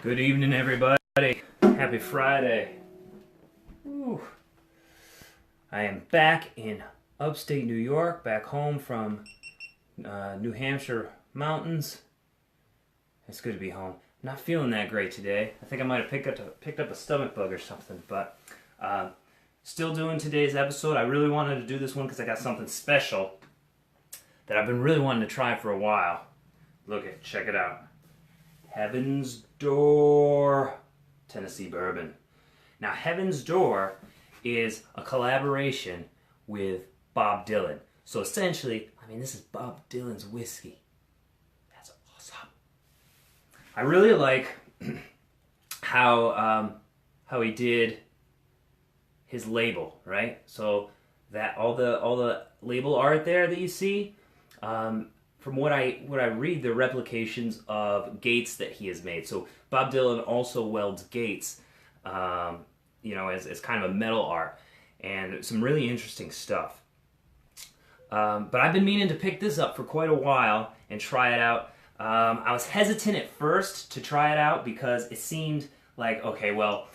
Good evening, everybody. Happy Friday. Woo. I am back in upstate New York, back home from New Hampshire mountains. It's good to be home. Not feeling that great today. I think I might have picked up a stomach bug or something, but still doing today's episode. I really wanted to do this one because I got something special that I've been really wanting to try for a while. Check it out. Heaven's Door Tennessee Bourbon. Now, Heaven's Door is a collaboration with Bob Dylan. So essentially, this is Bob Dylan's whiskey. That's awesome. I really like how he did his label, right? So that all the label art there that you see, from what I read, they're replications of gates that he has made. So Bob Dylan also welds gates, as kind of a metal art, and some really interesting stuff. But I've been meaning to pick this up for quite a while and try it out. I was hesitant at first to try it out because it seemed like, okay, well,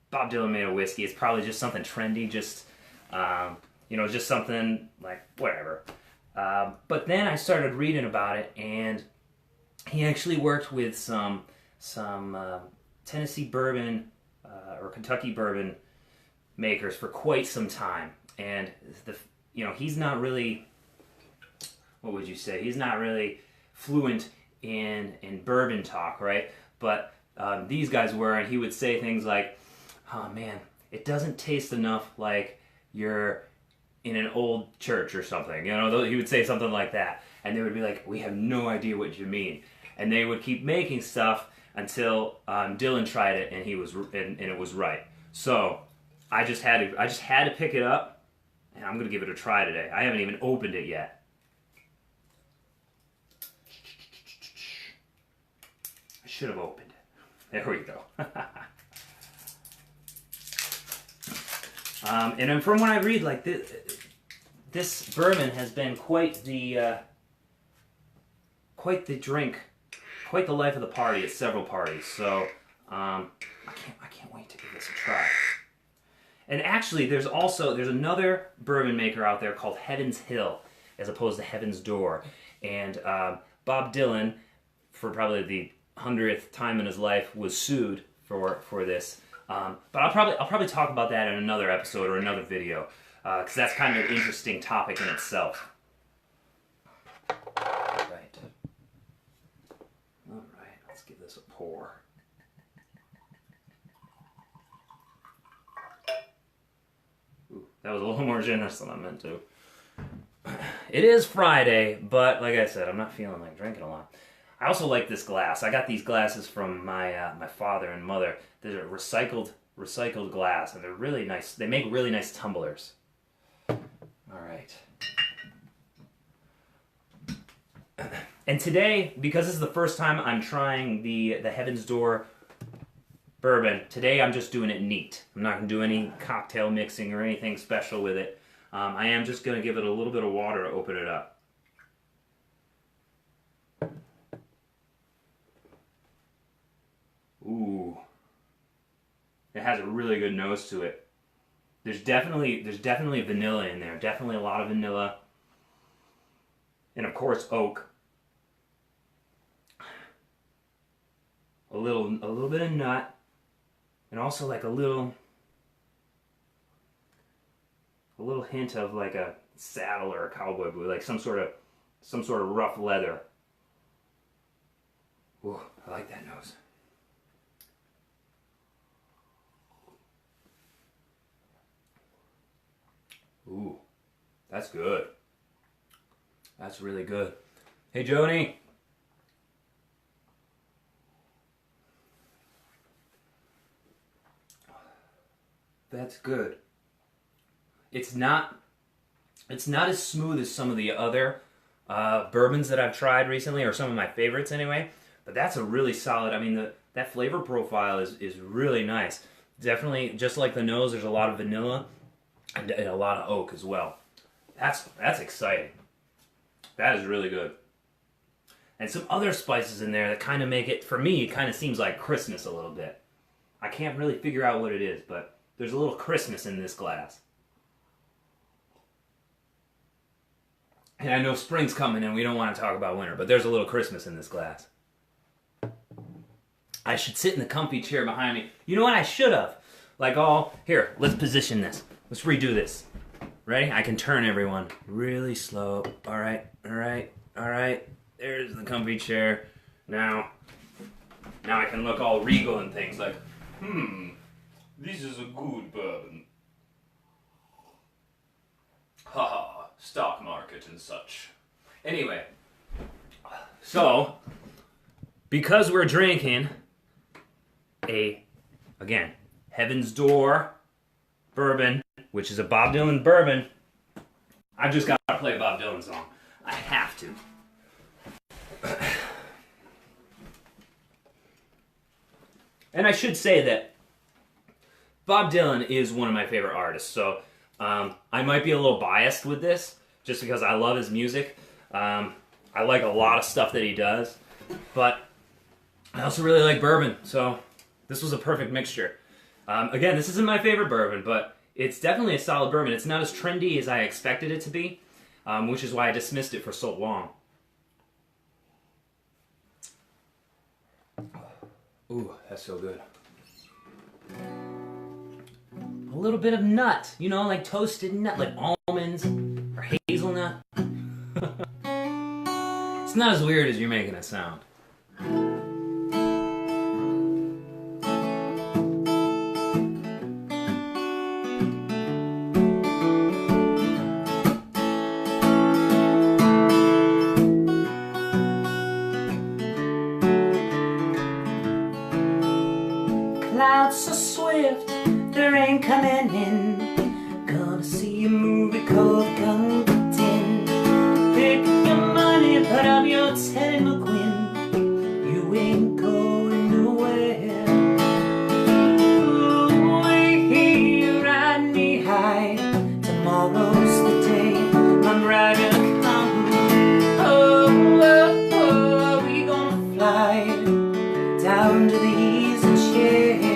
Bob Dylan made a whiskey. It's probably just something trendy, just something like whatever. But then I started reading about it, and he actually worked with some Tennessee bourbon or Kentucky bourbon makers for quite some time. And he's not really, what would you say? He's not really fluent in bourbon talk, right? But these guys were, and he would say things like, "Oh man, it doesn't taste enough like you're in an old church or something." He would say something like that, and they would be like, "We have no idea what you mean." And they would keep making stuff until Dylan tried it, and it was right. So I just had to pick it up, and I'm gonna give it a try today. I haven't even opened it yet. I should have opened it. There we go. And then from what I read, like this bourbon has been quite the drink, quite the life of the party at several parties. So I can't wait to give this a try. And actually, there's another bourbon maker out there called Heaven's Hill, as opposed to Heaven's Door. And Bob Dylan, for probably the 100th time in his life, was sued for this. But I'll probably talk about that in another episode or another video, because that's kind of an interesting topic in itself. All right, let's give this a pour. Ooh, that was a little more generous than I meant to. It is Friday, but like I said, I'm not feeling like drinking a lot. I also like this glass. I got these glasses from my father and mother. They're recycled glass, and they're really nice. They make really nice tumblers. All right. And today, because this is the first time I'm trying the Heaven's Door bourbon, today I'm just doing it neat. I'm not going to do any cocktail mixing or anything special with it. I am just going to give it a little bit of water to open it up. Ooh. It has a really good nose to it. There's definitely vanilla in there. Definitely a lot of vanilla. And of course oak. A little bit of nut. And also like a little hint of like a saddle or a cowboy boot, like some sort of rough leather. Ooh, I like that nose. Ooh, that's good. That's really good. Hey, Joni. That's good. It's not as smooth as some of the other bourbons that I've tried recently, or some of my favorites anyway. But that's a really solid. That flavor profile is really nice. Definitely, just like the nose, there's a lot of vanilla and a lot of oak as well. That's exciting. That is really good. and some other spices in there that kind of make it, for me, it kind of seems like Christmas a little bit. I can't really figure out what it is, but there's a little Christmas in this glass. And I know spring's coming and we don't want to talk about winter, but there's a little Christmas in this glass. I should sit in the comfy chair behind me. You know what? I should have. Here, let's position this. Let's redo this. Ready? I can turn everyone really slow. All right, all right, all right. There's the comfy chair. Now I can look all regal and things like, this is a good bourbon. Haha, stock market and such. Anyway, so, because we're drinking again, Heaven's Door bourbon, which is a Bob Dylan bourbon, I've just got to play a Bob Dylan song. I have to. And I should say that Bob Dylan is one of my favorite artists, so I might be a little biased with this, just because I love his music. I like a lot of stuff that he does, but I also really like bourbon, so this was a perfect mixture. Again, this isn't my favorite bourbon, but it's definitely a solid bourbon. It's not as trendy as I expected it to be, which is why I dismissed it for so long. Ooh, that's so good. A little bit of nut, you know, like toasted nut, like almonds or hazelnut. It's not as weird as you're making it sound. Clouds so swift, there ain't coming in. Gonna see a movie called Gunga Tin. Pick up your money, put up your Teddy McQueen. You ain't going nowhere. Ooh, hey, ride me high. Tomorrow's the day I'm riding come. Oh, oh, oh, we gonna fly down to the easy chair.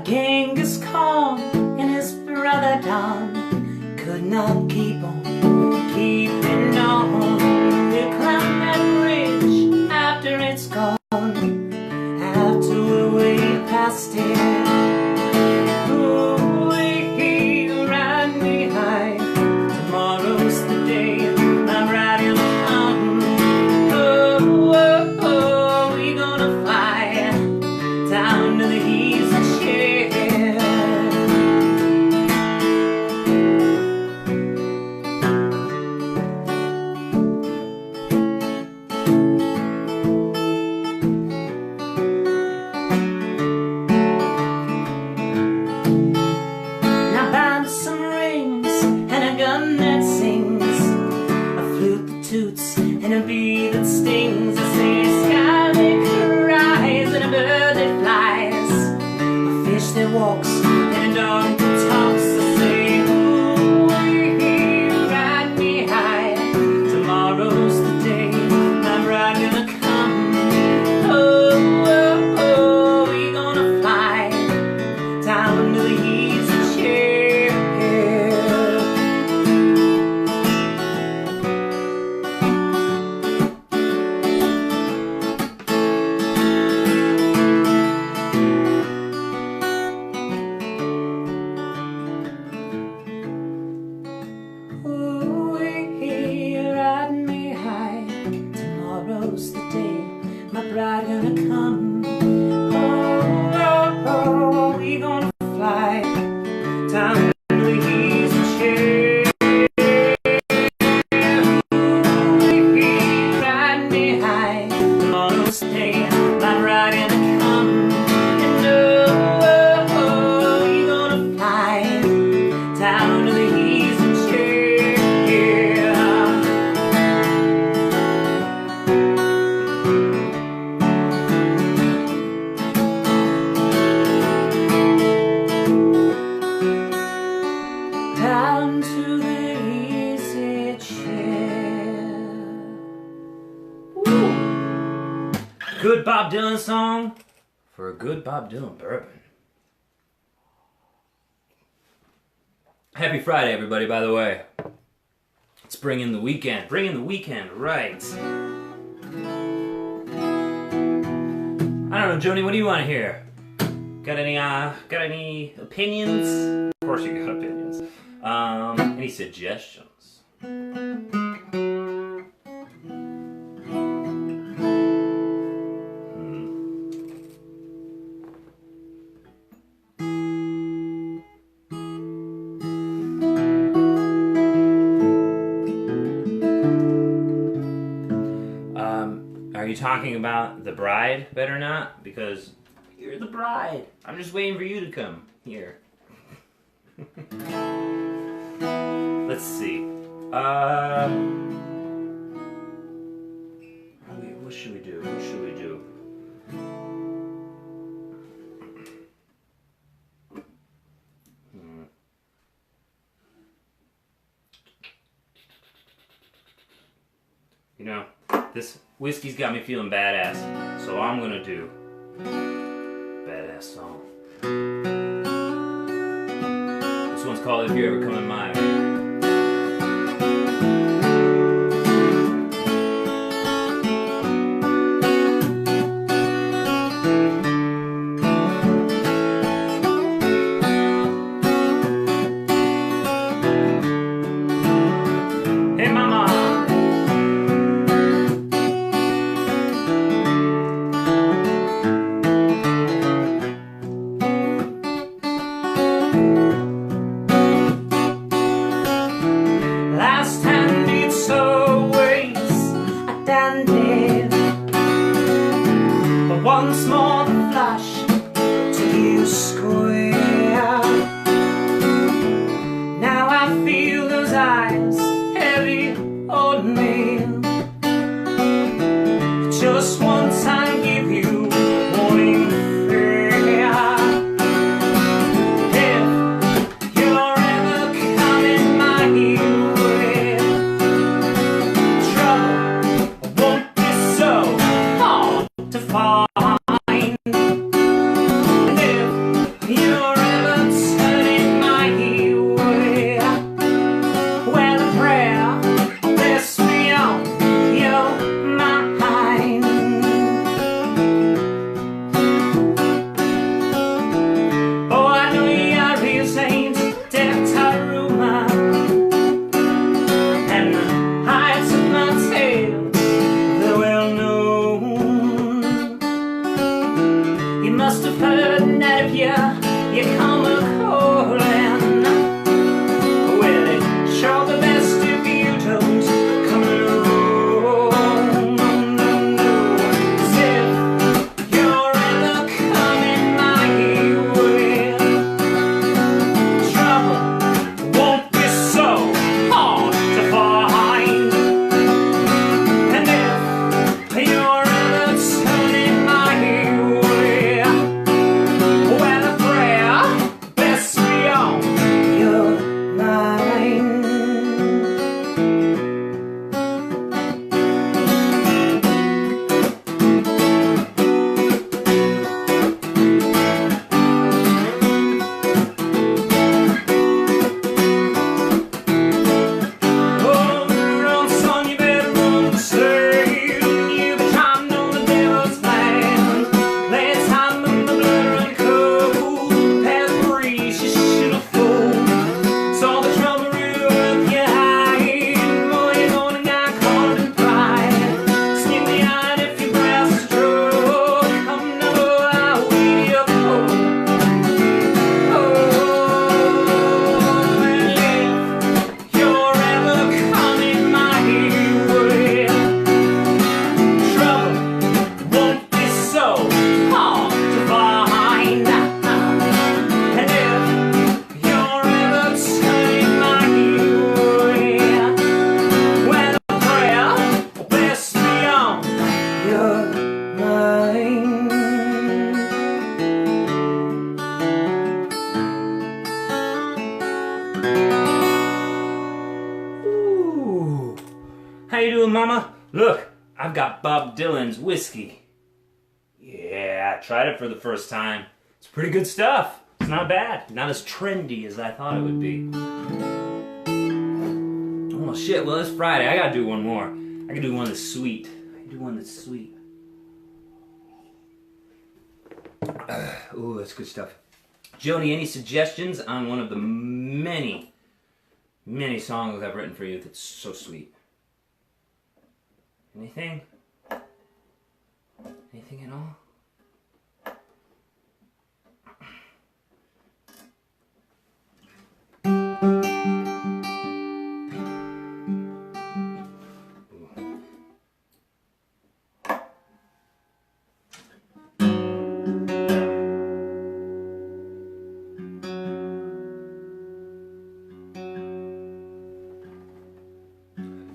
Genghis Khan and his brother Don could not keep on keeping on. They climbed that bridge after it's gone, after we're way past it. Ooh, hey, ride me high. Tomorrow's the day I'm riding on. Oh, oh, oh, we gonna fly down to the easy chair. And a bee that stings, I say a sky that cries, and a bird that flies, a fish that walks, and a dog that talks. I say, ooh, hey, ride me high. Tomorrow's the day I'm riding gonna come. Oh, oh, oh, we gonna fly down to the easy chair. Tomorrow's the day my bride gonna come. Oh, oh, oh, we gonna fly down to the easy chair. Ooh, ride me high. Tomorrow's the day my bride gonna come. And oh, oh, oh, we gonna fly down to the easy chair. Good Bob Dylan song for a good Bob Dylan bourbon. Happy Friday, everybody, by the way. Let's bring in the weekend. Bring in the weekend, right. I don't know, Joni, what do you want to hear? Got any opinions? Of course you got opinions. Any suggestions? Are you talking about the bride better not? Because you're the bride. I'm just waiting for you to come here. Let's see. What should we do? What should we do? You know, this whiskey's got me feeling badass, so I'm gonna do badass song. This one's called If You Ever Come in My Way. Hey mama! Last time it's always a dandy, but once more the flash to you square. Now I feel those eyes heavy on me. Just one time give you warning fair. If you're ever coming my way, trouble won't be so hard to find. And if you're ever turning my way, well, a prayer bless me on your mind. Oh, I know your ears ain't deaf to rumor, and the heights of my tail, they're well known. You must have heard that if you come a-calling, well, it's sure the best if you don't come alone. As if you're ever coming my way, trouble won't be so hard to find. And if you're ever turning my way, well, a prayer bless me on your mind. Oh, run, son, you better run to save. You've been trying on the devil's plan. Last time in the blood run cold, past breeze, you should have fooled. Saw the trouble real up your hide. Boy, you're gonna get caught in pride. Skin the eye if your breath's stroke. Come now, I'll wait you cold. Oh, if you're ever coming my way, trouble won't be so hard to find. And if you're ever turning my way, well, a prayer bless me on your mind. Ooh. How you doing, mama? Look, I've got Bob Dylan's whiskey. Yeah, I tried it for the first time. It's pretty good stuff. It's not bad. Not as trendy as I thought it would be. Oh shit, well it's Friday. I gotta do one more. I can do one that's sweet. I can do one that's sweet. Ooh, that's good stuff. Joni, any suggestions on one of the many, many songs I've written for you that's so sweet? Anything? Anything at all?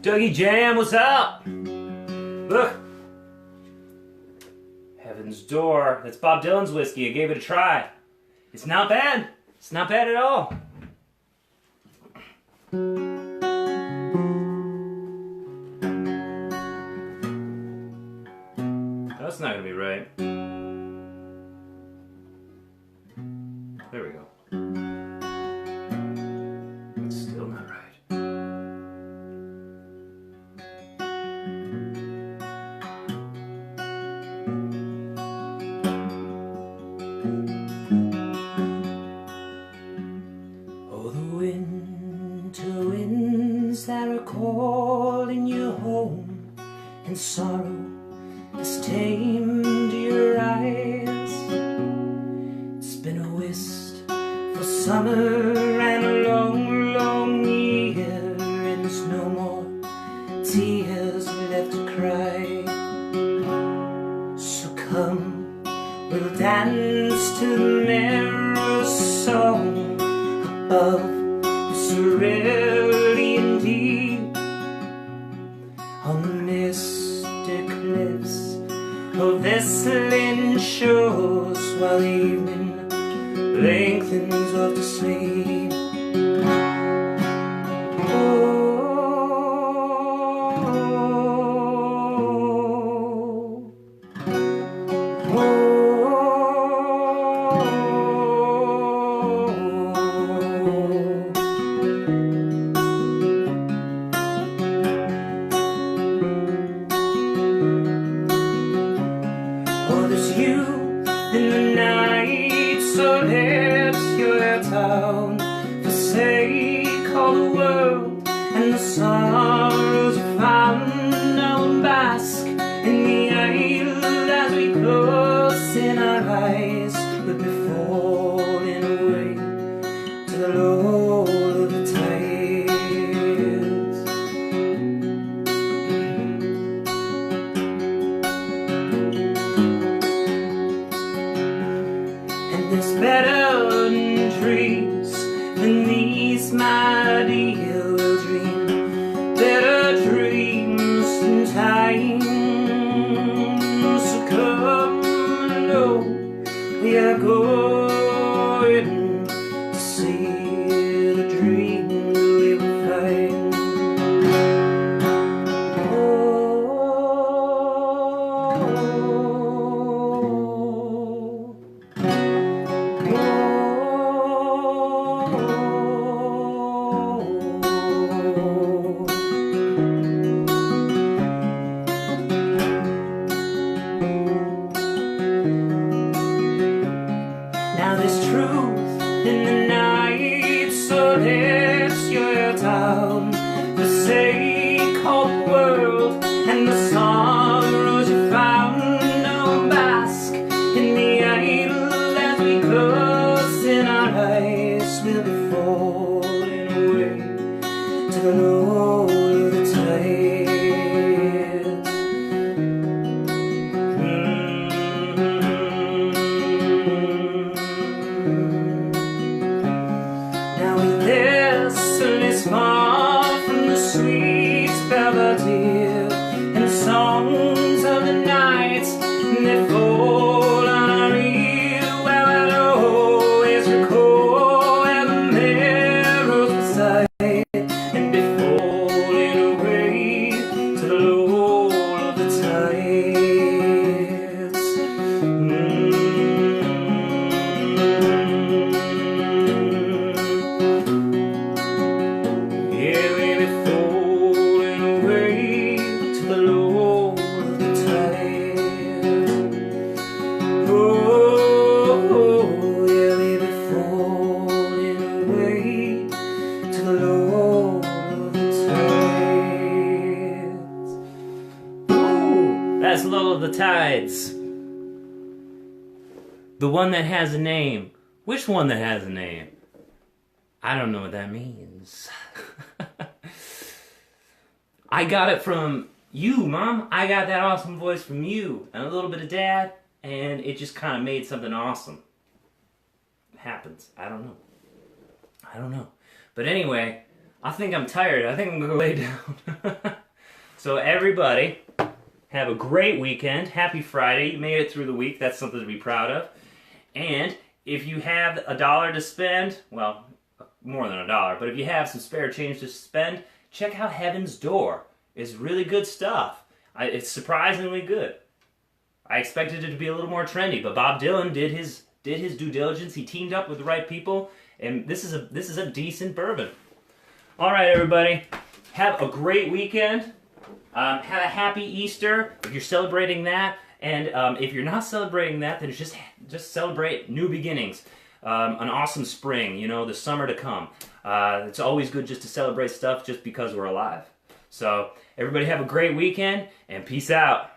Dougie Jam, what's up? Look. Heaven's Door. That's Bob Dylan's whiskey. I gave it a try. It's not bad. It's not bad at all. That's not gonna be right. There we go. It's still not right. Oh, the winter winds that are calling you home, and sorrow has tamed your eyes. It's been a whist for summer and a long, long year, and there's no more tears left to cry. So come, we'll dance to the merry song above the cerulean deep, on the mystic cliffs of Veselin shores, while the evening lengthens off to sleep. There's you in the night, so let your town forsake all the world and the sorrows you found. I will bask in the isle as we close in our eyes, but we're falling away to the low of the tides. And there's better dreams than these, my dear. We'll dream better dreams in time. So come, no, we are going to see the dream we will find. Now there's truth in the night, so let your town forsake all the world and the sorrows you found. Now bask in the idle as we close in our eyes. We'll be falling away to the low of the tides. The one that has a name. Which one that has a name? I don't know what that means. I got it from you, Mom. I got that awesome voice from you. And a little bit of Dad. And it just kind of made something awesome. It happens. I don't know. I don't know. But anyway, I think I'm tired. I think I'm going to go lay down. So everybody, have a great weekend. Happy Friday. You made it through the week. That's something to be proud of. And if you have $1 to spend, well, more than $1, but if you have some spare change to spend, check out Heaven's Door. It's really good stuff. It's surprisingly good. I expected it to be a little more trendy, but Bob Dylan did his due diligence. He teamed up with the right people, and this is a decent bourbon. All right, everybody, have a great weekend. Have a happy Easter if you're celebrating that, and if you're not celebrating that, then just celebrate new beginnings, an awesome spring. You know, the summer to come. It's always good just to celebrate stuff just because we're alive. So everybody have a great weekend and peace out.